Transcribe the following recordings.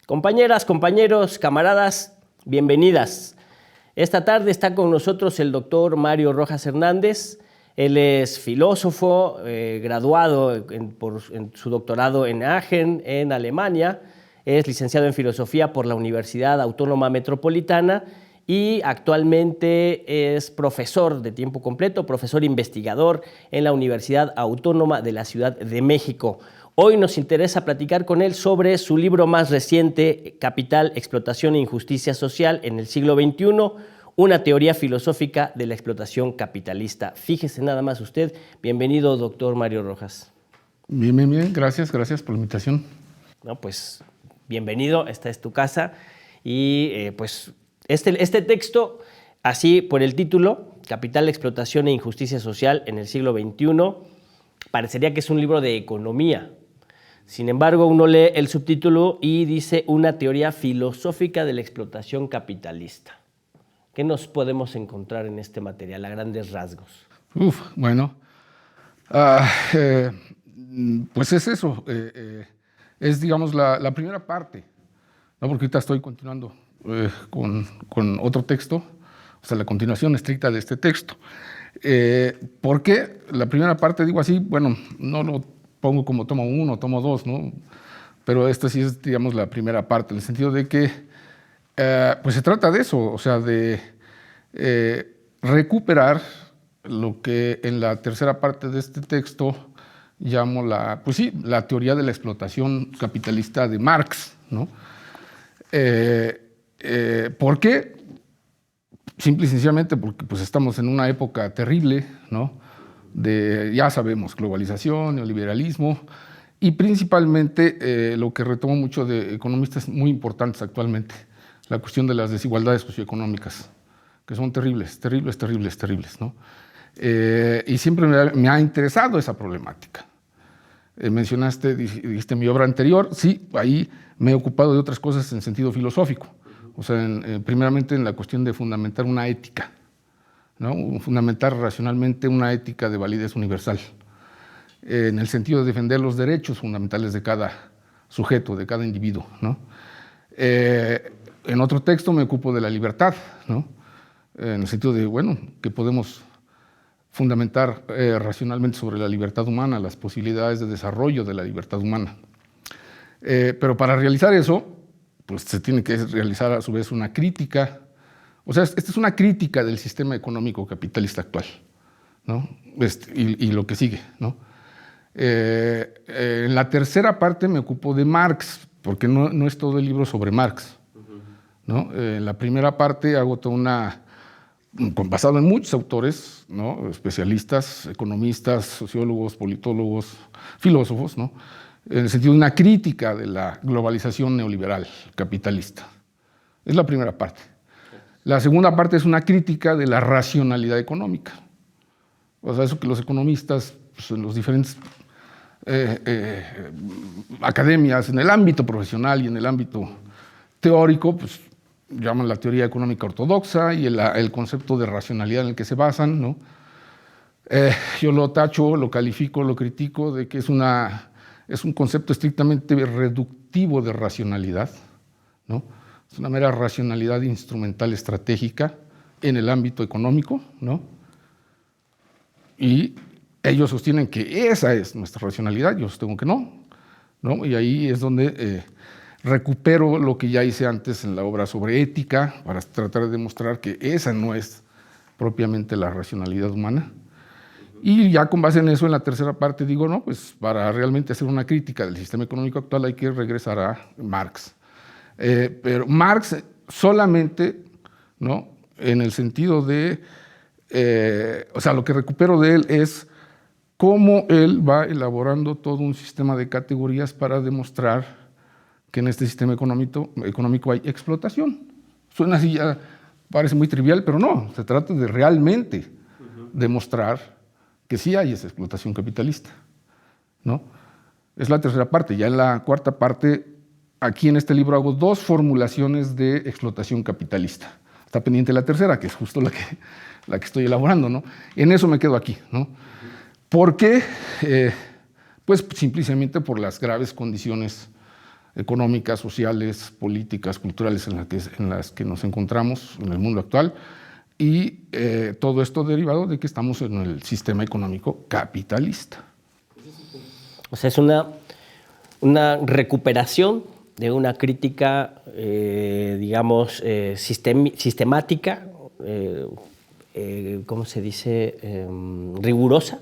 Compañeras, compañeros, camaradas, bienvenidas. Esta tarde está con nosotros el doctor Mario Rojas Hernández. Él es filósofo, graduado en su doctorado en Aachen, en Alemania. Es licenciado en filosofía por la Universidad Autónoma Metropolitana y actualmente es profesor de tiempo completo, profesor investigador en la Universidad Autónoma de la Ciudad de México. Hoy nos interesa platicar con él sobre su libro más reciente, Capital, Explotación e Injusticia Social en el siglo XXI, una teoría filosófica de la explotación capitalista. Fíjese nada más usted. Bienvenido, doctor Mario Rojas. Bien. Gracias por la invitación. No, pues bienvenido, esta es tu casa. Y pues este texto, así por el título, Capital, Explotación e Injusticia Social en el siglo XXI, parecería que es un libro de economía. Sin embargo, uno lee el subtítulo y dice una teoría filosófica de la explotación capitalista. ¿Qué nos podemos encontrar en este material a grandes rasgos? Pues es eso. Es, digamos, la primera parte, ¿no? Porque ahorita estoy continuando con otro texto, o sea, la continuación estricta de este texto. ¿Por qué? La primera parte, digo así, bueno, no lo pongo como tomo 1, tomo 2, ¿no? Pero esta sí es, digamos, la primera parte, en el sentido de que pues se trata de eso, o sea, de recuperar lo que en la tercera parte de este texto llamo la teoría de la explotación capitalista de Marx, ¿no? ¿Por qué? Simple y sencillamente porque pues, estamos en una época terrible, ¿no? Ya sabemos, globalización, neoliberalismo, y principalmente lo que retomo mucho de economistas muy importantes actualmente, la cuestión de las desigualdades socioeconómicas, que son terribles, ¿no? Y siempre me ha interesado esa problemática. Dijiste mi obra anterior, sí, ahí me he ocupado de otras cosas en sentido filosófico, o sea, primeramente en la cuestión de fundamentar una ética, ¿no? Fundamentar racionalmente una ética de validez universal, en el sentido de defender los derechos fundamentales de cada sujeto, de cada individuo, ¿no? En otro texto me ocupo de la libertad, ¿no? En el sentido de, bueno, que podemos fundamentar racionalmente sobre la libertad humana, las posibilidades de desarrollo de la libertad humana. Pero para realizar eso, pues se tiene que realizar a su vez una crítica. O sea, esta es una crítica del sistema económico capitalista actual, ¿no? Y lo que sigue, ¿no? En la tercera parte me ocupo de Marx, porque no es todo el libro sobre Marx, ¿no? En la primera parte hago toda basado en muchos autores, ¿no? Especialistas, economistas, sociólogos, politólogos, filósofos, ¿no? En el sentido de una crítica de la globalización neoliberal capitalista. Es la primera parte. La segunda parte es una crítica de la racionalidad económica. O sea, eso que los economistas, pues, en los diferentes academias, en el ámbito profesional y en el ámbito teórico, pues llaman la teoría económica ortodoxa y el concepto de racionalidad en el que se basan, ¿no? Yo lo tacho, lo califico, lo critico de que es un concepto estrictamente reductivo de racionalidad, ¿no? Es una mera racionalidad instrumental estratégica en el ámbito económico, ¿no? Y ellos sostienen que esa es nuestra racionalidad, yo sostengo que no, ¿no? Y ahí es donde recupero lo que ya hice antes en la obra sobre ética, para tratar de demostrar que esa no es propiamente la racionalidad humana. Y ya con base en eso, en la tercera parte digo, no, pues para realmente hacer una crítica del sistema económico actual hay que regresar a Marx. Pero Marx solamente, ¿no? En el sentido de, o sea, lo que recupero de él es cómo él va elaborando todo un sistema de categorías para demostrar que en este sistema económico hay explotación. Suena así, ya parece muy trivial, pero no, se trata de realmente demostrar que sí hay esa explotación capitalista, ¿no? Es la tercera parte. Ya en la cuarta parte, aquí en este libro hago dos formulaciones de explotación capitalista. Está pendiente la tercera, que es justo la que estoy elaborando, ¿no? En eso me quedo aquí, ¿no? ¿Por qué? Pues simplemente por las graves condiciones económicas, sociales, políticas, culturales en las que nos encontramos en el mundo actual, y todo esto derivado de que estamos en el sistema económico capitalista. O sea, es una recuperación de una crítica, digamos, sistemática, ¿cómo se dice? Rigurosa,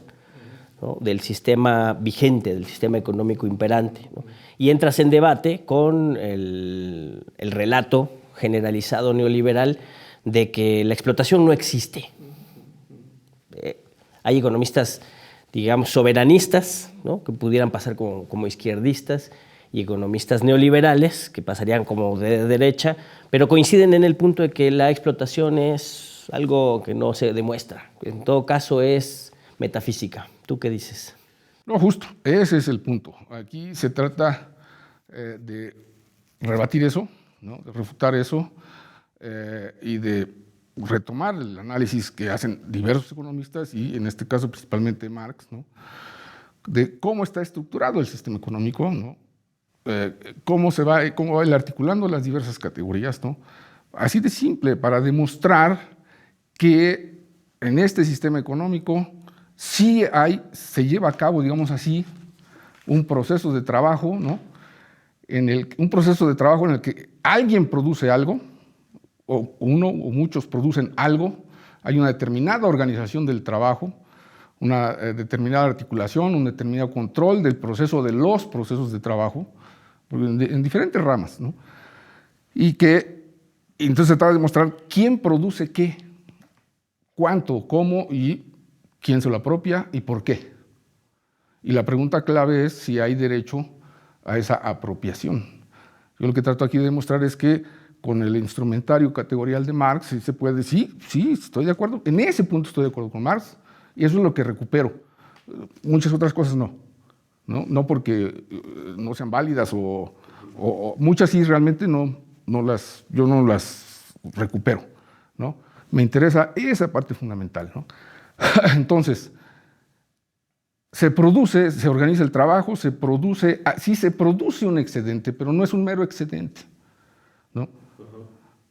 ¿no? Del sistema vigente, del sistema económico imperante, ¿no? Y entras en debate con el relato generalizado neoliberal de que la explotación no existe. Hay economistas, digamos, soberanistas, ¿no? Que pudieran pasar como izquierdistas, y economistas neoliberales que pasarían como de derecha, pero coinciden en el punto de que la explotación es algo que no se demuestra. En todo caso es metafísica. ¿Tú qué dices? No, justo, ese es el punto. Aquí se trata de rebatir eso, ¿no? De refutar eso, y de retomar el análisis que hacen diversos economistas, y en este caso principalmente Marx, ¿no? De cómo está estructurado el sistema económico, ¿no? Cómo va él articulando las diversas categorías, ¿no? Así de simple, para demostrar que en este sistema económico sí se lleva a cabo, digamos así, un proceso de trabajo, ¿no? Un proceso de trabajo en el que alguien produce algo, o uno o muchos producen algo, hay una determinada organización del trabajo, una determinada articulación, un determinado control del proceso, de los procesos de trabajo, en diferentes ramas, ¿no? Y que entonces se trata de demostrar quién produce qué, cuánto, cómo y quién se lo apropia y por qué. Y la pregunta clave es si hay derecho a esa apropiación. Yo lo que trato aquí de demostrar es que con el instrumentario categorial de Marx sí se puede, sí, estoy de acuerdo, en ese punto estoy de acuerdo con Marx, y eso es lo que recupero. Muchas otras cosas no porque no sean válidas, o muchas sí realmente yo no las recupero, ¿no? Me interesa esa parte fundamental, ¿no? Entonces, se organiza el trabajo, sí se produce un excedente, pero no es un mero excedente, ¿no?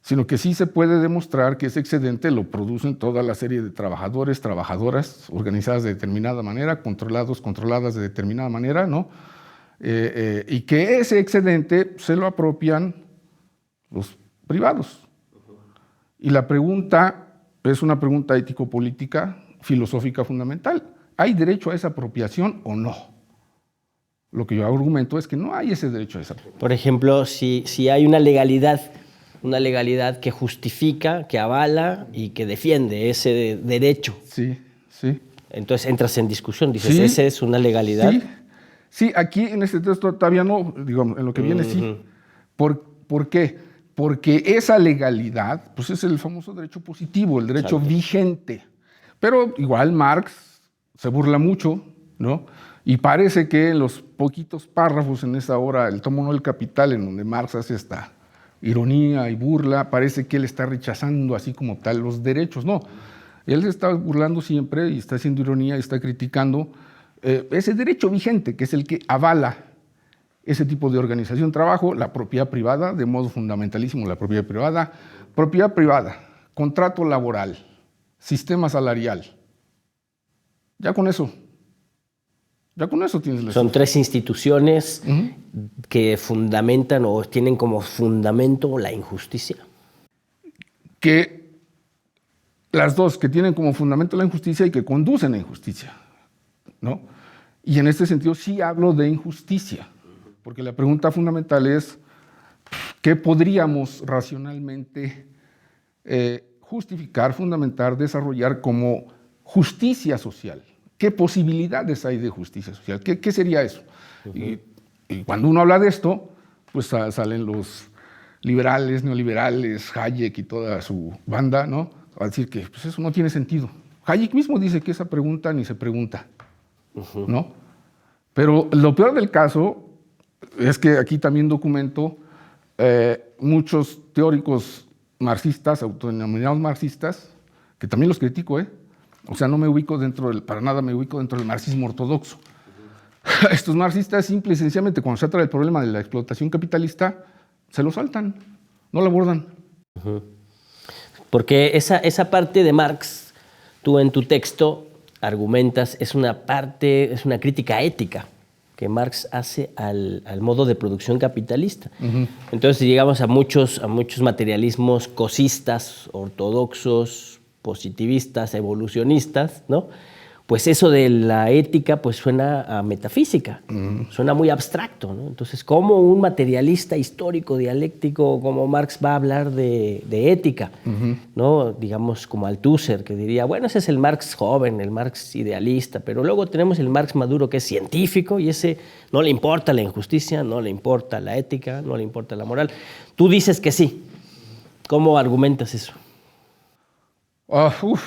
Sino que sí se puede demostrar que ese excedente lo producen toda la serie de trabajadores, trabajadoras, organizadas de determinada manera, controladas de determinada manera, ¿no? Y que ese excedente se lo apropian los privados. Y la pregunta es una pregunta ético-política, filosófica fundamental. ¿Hay derecho a esa apropiación o no? Lo que yo argumento es que no hay ese derecho a esa apropiación. Por ejemplo, si hay una legalidad que justifica, que avala y que defiende ese derecho. Sí. Entonces entras en discusión, dices, sí, ¿esa es una legalidad? Sí, aquí en este texto todavía no, digamos, en lo que viene sí. ¿Por qué? Porque esa legalidad, pues es el famoso derecho positivo, el derecho Exacto. vigente. Pero igual Marx se burla mucho, ¿no? Y parece que en los poquitos párrafos en esa obra, el tomo 1 del Capital, en donde Marx hace esta ironía y burla, parece que él está rechazando así como tal los derechos. No, él se está burlando siempre y está haciendo ironía y está criticando ese derecho vigente, que es el que avala ese tipo de organización, trabajo, la propiedad privada, de modo fundamentalísimo la propiedad privada, contrato laboral, sistema salarial. Ya con eso tienes la Son tres instituciones que fundamentan o tienen como fundamento la injusticia. Que las dos que tienen como fundamento la injusticia y que conducen a injusticia, ¿no? Y en este sentido sí hablo de injusticia, porque la pregunta fundamental es ¿qué podríamos racionalmente justificar, fundamentar, desarrollar como justicia social? ¿Qué posibilidades hay de justicia social? ¿Qué sería eso? Y cuando uno habla de esto, pues salen los liberales, neoliberales, Hayek y toda su banda, ¿no? A decir que pues eso no tiene sentido. Hayek mismo dice que esa pregunta ni se pregunta, ¿no? Pero lo peor del caso es que aquí también documento muchos teóricos marxistas, autodenominados marxistas, que también los critico, O sea, no me ubico para nada me ubico dentro del marxismo ortodoxo. Estos marxistas, simple y sencillamente, cuando se trata del problema de la explotación capitalista, se lo saltan, no lo abordan. Porque esa parte de Marx, tú en tu texto argumentas, es una crítica ética que Marx hace al modo de producción capitalista. Entonces llegamos a muchos materialismos cosistas, ortodoxos, positivistas, evolucionistas, ¿no? Pues eso de la ética pues suena a metafísica, suena muy abstracto, ¿no? Entonces, ¿cómo un materialista histórico, dialéctico como Marx va a hablar de ética? ¿No? Digamos como Althusser, que diría, bueno, ese es el Marx joven, el Marx idealista, pero luego tenemos el Marx maduro que es científico y ese no le importa la injusticia, no le importa la ética, no le importa la moral. Tú dices que sí. ¿Cómo argumentas eso?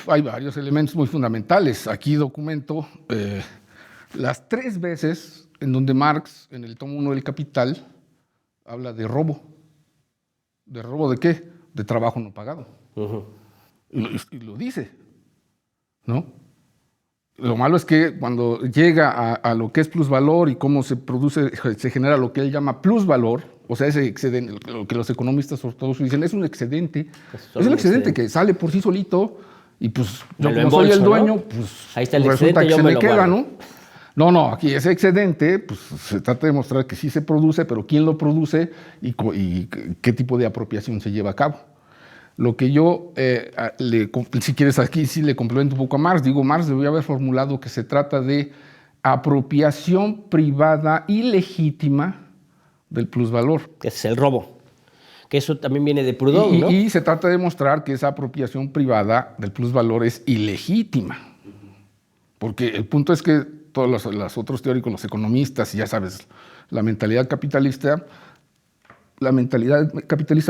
Hay varios elementos muy fundamentales. Aquí documento las 3 veces en donde Marx, en el tomo 1 del Capital, habla de robo. ¿De robo de qué? De trabajo no pagado. Y lo dice, ¿no? Lo malo es que cuando llega a lo que es plusvalor y cómo se genera lo que él llama plusvalor, o sea, ese excedente, lo que los economistas ortodoxos dicen, es un excedente. Es el excedente que sale por sí solito y pues yo como soy el dueño, ¿no? Pues ahí está el resulta excedente, que se me queda, guardo. ¿no? No, aquí ese excedente, pues se trata de mostrar que sí se produce, pero quién lo produce y qué tipo de apropiación se lleva a cabo. Lo que yo, si quieres aquí sí le complemento un poco a Marx, digo, Marx debería haber formulado que se trata de apropiación privada ilegítima del plusvalor. Que es el robo. Que eso también viene de Proudhon, ¿no? Y se trata de mostrar que esa apropiación privada del plusvalor es ilegítima. Porque el punto es que todos los otros teóricos, los economistas, y ya sabes, la mentalidad capitalista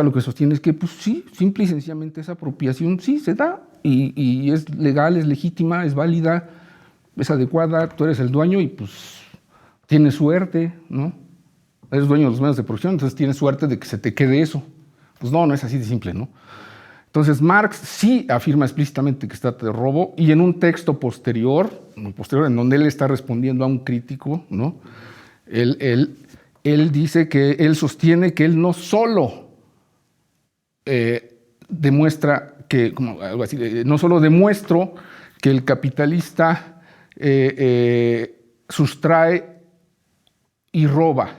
lo que sostiene es que, pues sí, simple y sencillamente esa apropiación sí se da y es legal, es legítima, es válida, es adecuada, tú eres el dueño y pues tienes suerte, ¿no? Eres dueño de los medios de producción, entonces tienes suerte de que se te quede eso. Pues no es así de simple, ¿no? Entonces Marx sí afirma explícitamente que se trata de robo y en un texto posterior en donde él está respondiendo a un crítico, ¿no? Él dice que él sostiene que él no solo demuestra que, como algo así, no solo demuestro que el capitalista sustrae y roba,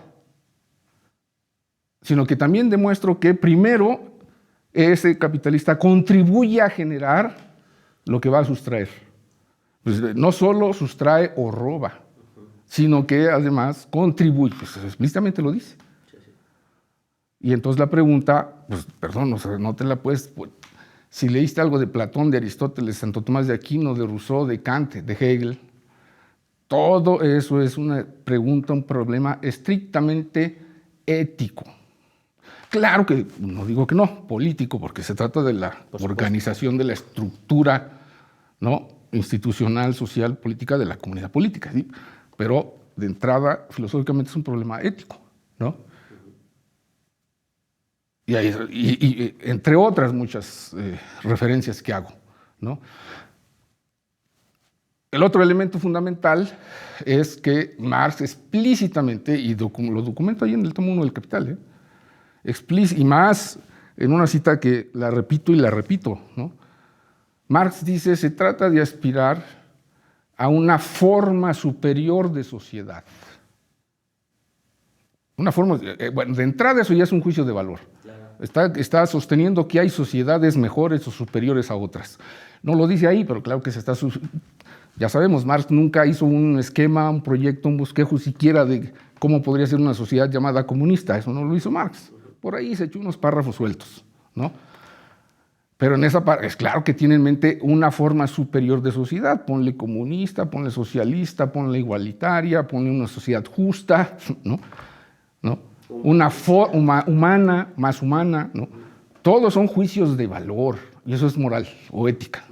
sino que también demuestro que primero ese capitalista contribuye a generar lo que va a sustraer. Pues no solo sustrae o roba, sino que además contribuye, pues explícitamente lo dice. Y entonces la pregunta, pues perdón, o sea, no te la puedes, pues, si leíste algo de Platón, de Aristóteles, Santo Tomás de Aquino, de Rousseau, de Kant, de Hegel, todo eso es una pregunta, un problema estrictamente ético. Claro que no digo que no, político, porque se trata de la organización de la estructura, ¿no?, institucional, social, política de la comunidad política, ¿sí? Pero de entrada, filosóficamente es un problema ético, ¿no? Y entre otras muchas referencias que hago, ¿no? El otro elemento fundamental es que Marx explícitamente, y lo documento ahí en el tomo 1 del Capital, y más en una cita que la repito y la repito, ¿no? Marx dice, se trata de aspirar a una forma superior de sociedad. Una forma, bueno, de entrada eso ya es un juicio de valor. Claro. Está sosteniendo que hay sociedades mejores o superiores a otras. No lo dice ahí, pero claro que ya sabemos, Marx nunca hizo un esquema, un proyecto, un bosquejo siquiera de cómo podría ser una sociedad llamada comunista. Eso no lo hizo Marx. Por ahí se echó unos párrafos sueltos, ¿no? Pero en esa parte, es claro que tiene en mente una forma superior de sociedad. Ponle comunista, ponle socialista, ponle igualitaria, ponle una sociedad justa, ¿no? Una humana, más humana, ¿no? Todos son juicios de valor, y eso es moral o ética.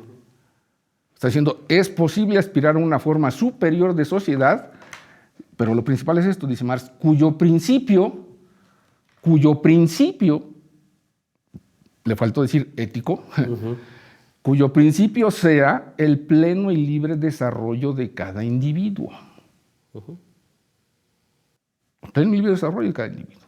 Está diciendo, es posible aspirar a una forma superior de sociedad, pero lo principal es esto, dice Marx, cuyo principio, le faltó decir ético, cuyo principio sea el pleno y libre desarrollo de cada individuo. Pleno y libre desarrollo de cada individuo.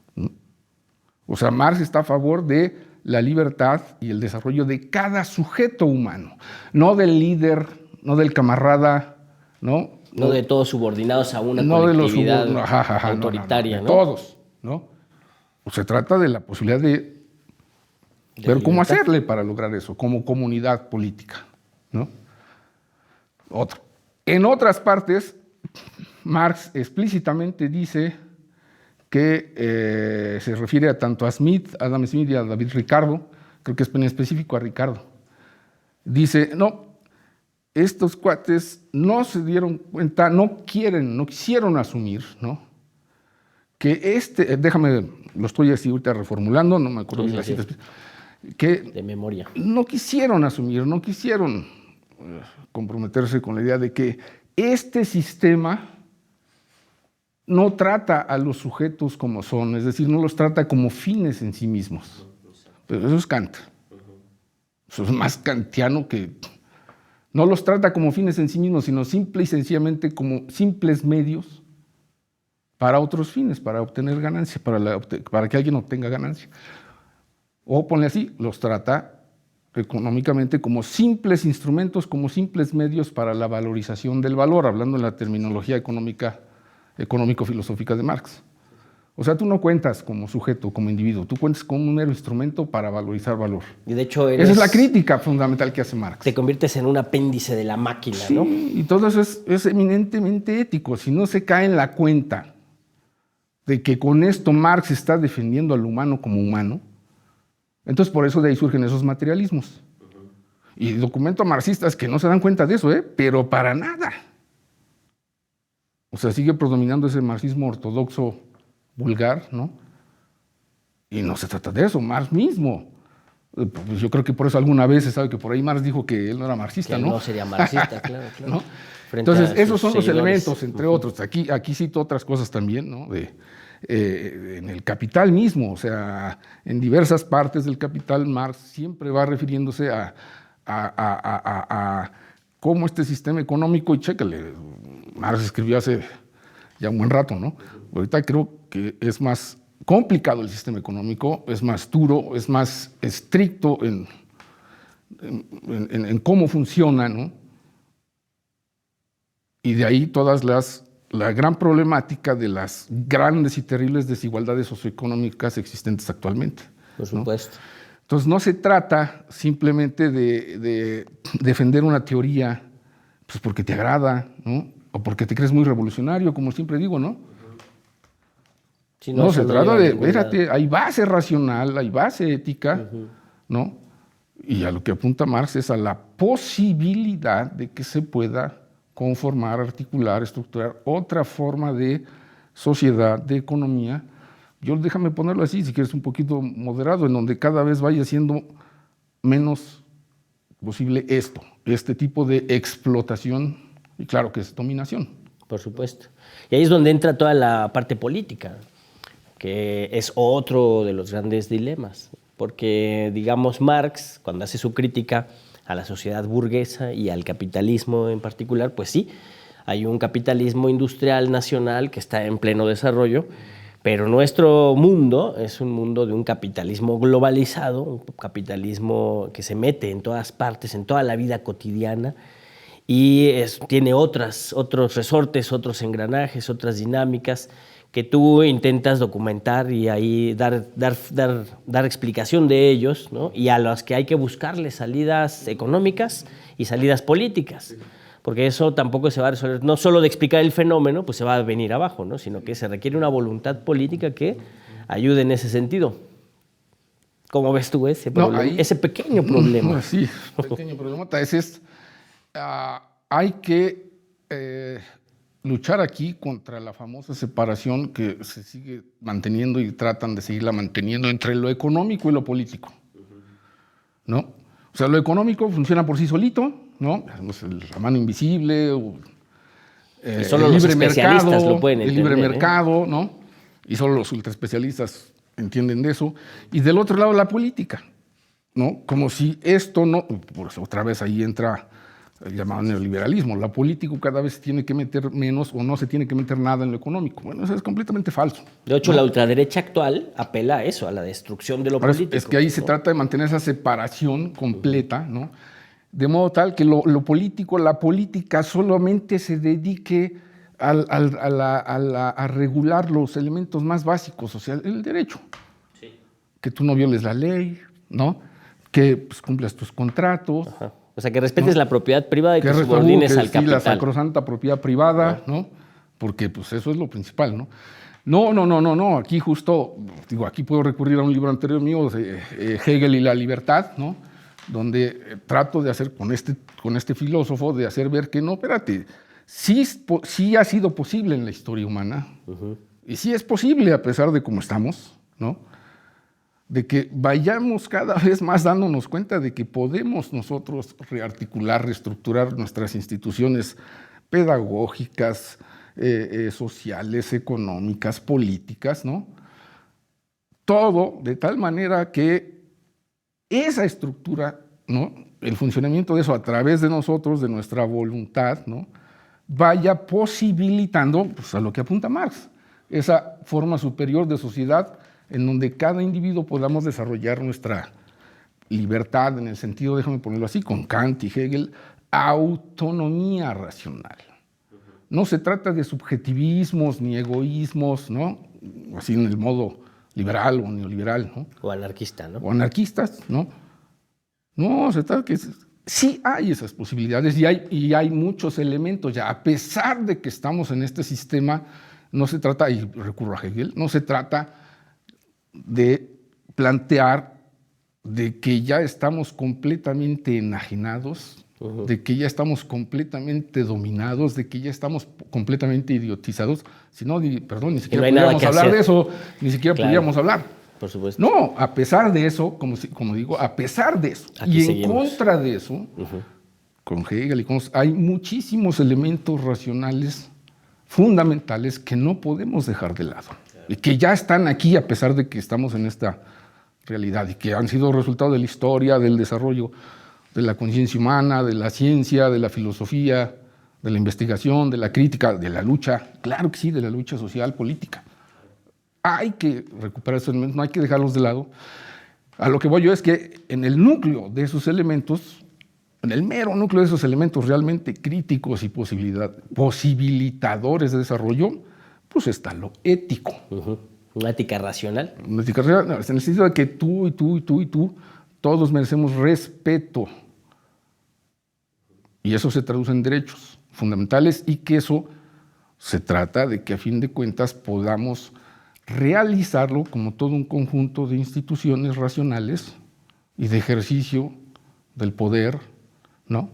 O sea, Marx está a favor de la libertad y el desarrollo de cada sujeto humano, no del líder, no del camarada, ¿no? No de todos subordinados a una no colectividad de los autoritaria, de ¿no? todos, ¿no? Se trata de la posibilidad de ver cómo hacerle para lograr eso, como comunidad política, ¿no? Otro. En otras partes, Marx explícitamente dice que se refiere a tanto a Smith, Adam Smith y a David Ricardo, creo que es en específico a Ricardo. Dice, no, estos cuates no se dieron cuenta, no quisieron asumir, ¿no? Que déjame, lo estoy así ahorita reformulando, no me acuerdo bien la cita, que de memoria. No quisieron asumir, no quisieron comprometerse con la idea de que este sistema no trata a los sujetos como son, es decir, no los trata como fines en sí mismos. Pero eso es Kant. Eso es más kantiano que... No los trata como fines en sí mismos, sino simple y sencillamente como simples medios para otros fines, para obtener ganancia, para que alguien obtenga ganancia. O ponle así, los trata económicamente como simples instrumentos, como simples medios para la valorización del valor, hablando en la terminología económico-filosófica de Marx. O sea, tú no cuentas como sujeto, como individuo, tú cuentas como un mero instrumento para valorizar valor. Y de hecho esa es la crítica fundamental que hace Marx. Te conviertes en un apéndice de la máquina, sí, ¿no? Y todo eso es eminentemente ético. Si no se cae en la cuenta de que con esto Marx está defendiendo al humano como humano, entonces por eso de ahí surgen esos materialismos. Y documentos marxistas que no se dan cuenta de eso, pero para nada. O sea, sigue predominando ese marxismo ortodoxo vulgar, ¿no? Y no se trata de eso, Marx mismo. Pues yo creo que por eso alguna vez se sabe que por ahí Marx dijo que él no era marxista, que ¿no? no sería marxista, claro. ¿No? Entonces, esos son los elementos, entre otros. Aquí cito otras cosas también, ¿no? En el Capital mismo, o sea, en diversas partes del Capital, Marx siempre va refiriéndose a cómo este sistema económico, y chécale, Marx escribió hace ya un buen rato, ¿no? Ahorita creo que es más complicado el sistema económico, es más duro, es más estricto en cómo funciona, ¿no? Y de ahí la gran problemática de las grandes y terribles desigualdades socioeconómicas existentes actualmente. Por supuesto. ¿No? Entonces no se trata simplemente de defender una teoría pues porque te agrada, ¿no? O porque te crees muy revolucionario, como siempre digo, ¿no? Si no se trata de, espérate, hay base racional, hay base ética, ¿no? Y a lo que apunta Marx es a la posibilidad de que se pueda conformar, articular, estructurar otra forma de sociedad, de economía. Déjame ponerlo así, si quieres un poquito moderado, en donde cada vez vaya siendo menos posible este tipo de explotación, y claro que es dominación. Por supuesto. Y ahí es donde entra toda la parte política, que es otro de los grandes dilemas, porque, digamos, Marx, cuando hace su crítica a la sociedad burguesa y al capitalismo en particular, pues sí, hay un capitalismo industrial nacional que está en pleno desarrollo, pero nuestro mundo es un mundo de un capitalismo globalizado, un capitalismo que se mete en todas partes, en toda la vida cotidiana, y tiene otros resortes, otros engranajes, otras dinámicas que tú intentas documentar y ahí dar explicación de ellos, ¿no? Y a los que hay que buscarles salidas económicas y salidas políticas, porque eso tampoco se va a resolver, no solo de explicar el fenómeno, pues se va a venir abajo, ¿no? Sino que se requiere una voluntad política que ayude en ese sentido. ¿Cómo ves tú ese pequeño problema? Sí, pequeño problema. Hay que luchar aquí contra la famosa separación que se sigue manteniendo y tratan de seguirla manteniendo entre lo económico y lo político, ¿no? O sea, lo económico funciona por sí solito, ¿no? La mano invisible, y solo los especialistas lo pueden entender, el libre mercado, ¿no? Y solo los ultraespecialistas entienden de eso. Y del otro lado, la política, ¿no? Como si esto no, pues otra vez ahí entra el llamado neoliberalismo. La política cada vez se tiene que meter menos o no se tiene que meter nada en lo económico. Bueno, eso es completamente falso. De hecho, ¿no? la ultraderecha actual apela a eso, a la destrucción de lo Ahora, político. es que ahí ¿no? se trata de mantener esa separación completa, ¿no? De modo tal que lo político, la política solamente se dedique a regular los elementos más básicos, o sea, el derecho. Sí. Que tú no violes la ley, ¿no? Que pues, cumplas tus contratos. Ajá. O sea, que respetes, ¿no?, la propiedad privada y que te subordines al sí, capital. La sacrosanta propiedad privada, ¿no? Porque pues eso es lo principal, ¿no? No. Aquí justo, digo, aquí puedo recurrir a un libro anterior mío, Hegel y la libertad, ¿no? Donde trato de hacer con este filósofo, de hacer ver que no, espérate, sí ha sido posible en la historia humana, y sí es posible a pesar de cómo estamos, ¿no? De que vayamos cada vez más dándonos cuenta de que podemos nosotros rearticular, reestructurar nuestras instituciones pedagógicas, sociales, económicas, políticas, ¿no? Todo de tal manera que esa estructura, ¿no?, el funcionamiento de eso a través de nosotros, de nuestra voluntad, ¿no?, vaya posibilitando, pues, a lo que apunta Marx, esa forma superior de sociedad en donde cada individuo podamos desarrollar nuestra libertad, en el sentido, déjame ponerlo así, con Kant y Hegel, autonomía racional. No se trata de subjetivismos ni egoísmos, ¿no?, así en el modo liberal o neoliberal, ¿no? O anarquista, ¿no? O anarquistas, ¿no? No, se trata que sí hay esas posibilidades y hay muchos elementos ya. A pesar de que estamos en este sistema, no se trata, y recurro a Hegel, no se trata de plantear de que ya estamos completamente enajenados, de que ya estamos completamente dominados, de que ya estamos completamente idiotizados, sino, perdón, ni siquiera podríamos hablar de eso, ni siquiera podríamos hablar. Por supuesto. No, a pesar de eso, como digo, a pesar de eso, Aquí y seguimos. en contra de eso, con Hegel y con hay muchísimos elementos racionales fundamentales que no podemos dejar de lado y que ya están aquí a pesar de que estamos en esta realidad y que han sido resultado de la historia, del desarrollo de la conciencia humana, de la ciencia, de la filosofía, de la investigación, de la crítica, de la lucha, claro que sí, de la lucha social, política. Hay que recuperar esos elementos, no hay que dejarlos de lado. A lo que voy yo es que en el núcleo de esos elementos, en el mero núcleo de esos elementos realmente críticos y posibilitadores de desarrollo, pues está lo ético. Una ética racional. Una ética racional, en el sentido de que tú y tú y tú y tú, todos merecemos respeto. Y eso se traduce en derechos fundamentales y que eso se trata de que a fin de cuentas podamos realizarlo como todo un conjunto de instituciones racionales y de ejercicio del poder, ¿no?,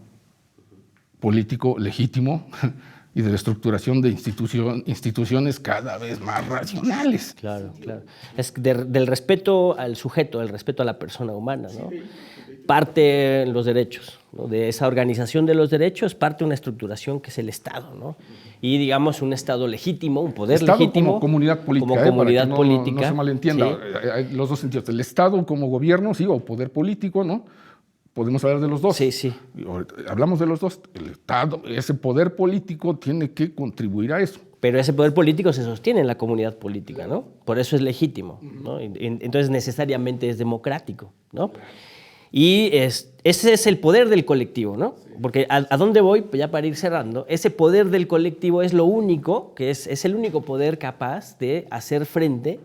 político legítimo y de la estructuración de instituciones cada vez más racionales. Claro. Es del respeto al sujeto, del respeto a la persona humana, ¿no? Parte los derechos, ¿no? De esa organización de los derechos parte una estructuración que es el Estado, ¿no? Y digamos un Estado legítimo, un poder Estado legítimo. Como comunidad política. Como comunidad para que política. No se malentienda. ¿Sí? Hay los dos sentidos. El Estado como gobierno, sí, o poder político, ¿no? Podemos hablar de los dos. Sí. Hablamos de los dos. El Estado, ese poder político tiene que contribuir a eso. Pero ese poder político se sostiene en la comunidad política, ¿no? Por eso es legítimo, ¿no? Entonces necesariamente es democrático, ¿no? Y ese es el poder del colectivo, ¿no? Porque ¿a dónde voy? Pues ya para ir cerrando, ese poder del colectivo es lo único, que es el único poder capaz de hacer frente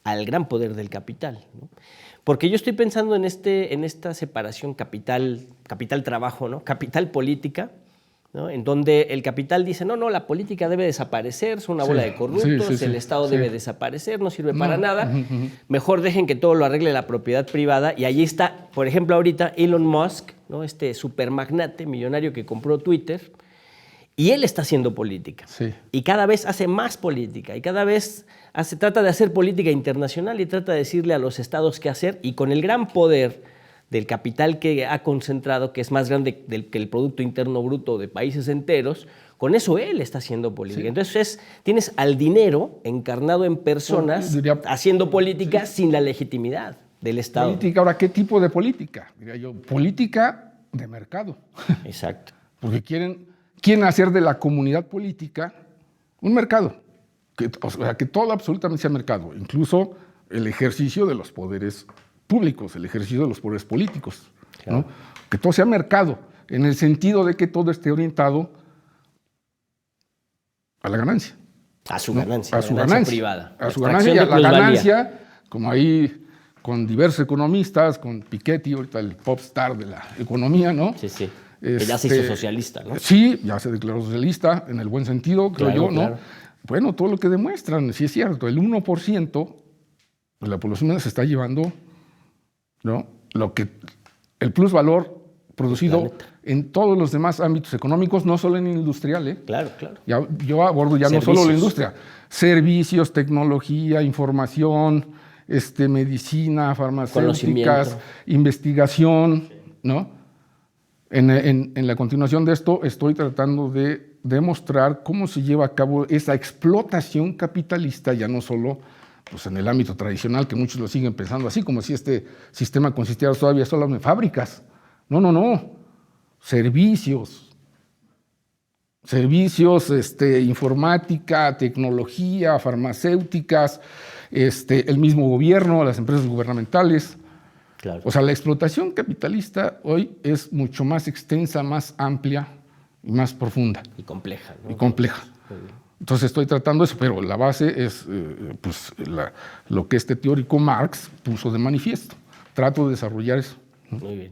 al gran poder del capital, ¿no? Porque yo estoy pensando en esta separación capital-trabajo, ¿no? Capital-política, ¿no? En donde el capital dice, no, la política debe desaparecer, son una bola de corruptos, el Estado debe desaparecer, no sirve para nada, mejor dejen que todo lo arregle la propiedad privada. Y allí está, por ejemplo, ahorita Elon Musk, ¿no?, este supermagnate millonario que compró Twitter, y él está haciendo política. Sí. Y cada vez hace más política, y cada vez trata de hacer política internacional y trata de decirle a los estados qué hacer, y con el gran poder del capital que ha concentrado, que es más grande que el Producto Interno Bruto de países enteros, con eso él está haciendo política. Sí. Entonces tienes al dinero encarnado en personas haciendo política sin la legitimidad. del Estado. Política, ahora, ¿qué tipo de política? Diría yo, política de mercado. Exacto. Porque quieren hacer de la comunidad política un mercado. O sea, que todo absolutamente sea mercado, incluso el ejercicio de los poderes públicos, el ejercicio de los poderes políticos. Claro. ¿No? Que todo sea mercado, en el sentido de que todo esté orientado a la ganancia. A su ganancia, ¿no? A su ganancia privada. A su ganancia y a la ganancia, como ahí con diversos economistas, con Piketty, ahorita el pop star de la economía, ¿no? Sí, sí. Que ya se hizo socialista, ¿no? Sí, ya se declaró socialista, en el buen sentido, creo yo, ¿no? Claro. Bueno, todo lo que demuestran, sí es cierto, el 1% de la población se está llevando, ¿no? El plusvalor producido en todos los demás ámbitos económicos, no solo en industrial, ¿eh? Claro, claro. Yo abordo ya Servicios. no solo la industria, servicios, tecnología, información, medicina, farmacéuticas, investigación, ¿no? En la continuación de esto estoy tratando de demostrar cómo se lleva a cabo esa explotación capitalista, ya no solo pues, en el ámbito tradicional, que muchos lo siguen pensando así, como si este sistema consistiera todavía solo en fábricas. No. Servicios, informática, tecnología, farmacéuticas, el mismo gobierno, las empresas gubernamentales. Claro. O sea, la explotación capitalista hoy es mucho más extensa, más amplia y más profunda. Y compleja, ¿no? Y compleja. Entonces estoy tratando eso, pero la base es lo que este teórico Marx puso de manifiesto. Trato de desarrollar eso. Muy bien.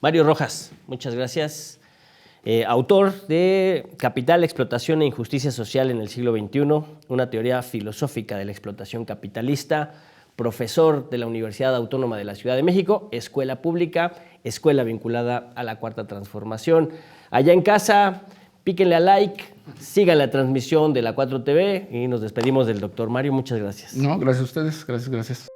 Mario Rojas, muchas gracias. Autor de Capital, Explotación e Injusticia Social en el siglo XXI, una teoría filosófica de la explotación capitalista, profesor de la Universidad Autónoma de la Ciudad de México, escuela pública, escuela vinculada a la Cuarta Transformación. Allá en casa, píquenle a like, sigan la transmisión de la 4TV y nos despedimos del doctor Mario. Muchas gracias. No, gracias a ustedes. Gracias.